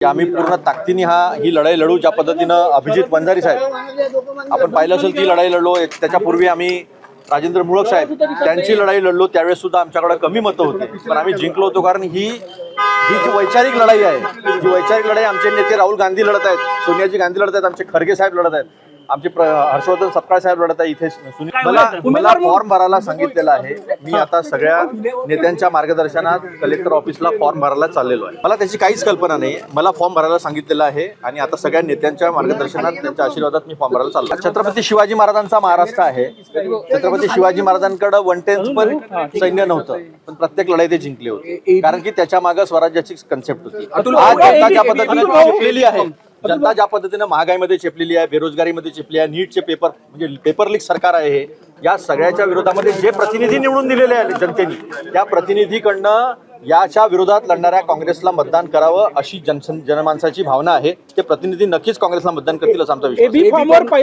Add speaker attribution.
Speaker 1: आम्ही पूर्ण ताकदीने ही लढाई लढू. ज्या पद्धतीनं अभिजित वंजारी साहेब आपण पाहिलं असेल ती लढाई लढलो. त्याच्यापूर्वी आम्ही राजेंद्र मुळक साहेब त्यांची लढाई लढलो. त्यावेळेस सुद्धा आमच्याकडे कमी मतं होती, पण आम्ही जिंकलो होतो. कारण ही जी वैचारिक लढाई आहे, जी वैचारिक लढाई आमचे नेते राहुल गांधी लढत आहेत, सोनियाजी गांधी लढत आहेत, आमचे खरगे साहेब लढत आहेत, आमचे हर्षवर्धन सपकाळ साहेब लढत आहे. इथे मला फॉर्म भरायला सांगितलेला आहे. मी आता सगळ्या नेत्यांच्या मार्गदर्शनात कलेक्टर ऑफिसला फॉर्म भरायला चाललेलो आहे. मला त्याची काहीच कल्पना नाही. मला फॉर्म भरायला सांगितलेलं आहे आणि आता सगळ्या नेत्यांच्या मार्गदर्शनात, त्यांच्या आशीर्वादात मी फॉर्म भरायला चाललो. छत्रपती शिवाजी महाराजांचा महाराष्ट्र आहे. छत्रपती शिवाजी महाराजांकडे 1/10 पण सैन्य नव्हतं, पण प्रत्येक लढाई ते जिंकले होते. कारण की त्याच्या मागे स्वराज्याची कन्सेप्ट होती. आज जनता ज्या पद्धतीने चेपलेली आहे, जनता ज्या पद्धतीने महागाईमध्ये चेपलेली आहे, बेरोजगारीमध्ये चेपली आहे, नीटचे पेपर म्हणजे पेपर लीक सरकार आहे हे, या सगळ्याच्या विरोधामध्ये जे प्रतिनिधी निवडून दिलेले आहेत जनतेने, त्या प्रतिनिधीकडनं याच्या विरोधात लढणाऱ्या काँग्रेसला मतदान करावं अशी जनमानसाची भावना आहे. ते प्रतिनिधी नक्कीच काँग्रेसला मतदान करतील असा आमचा विश्वास आहे.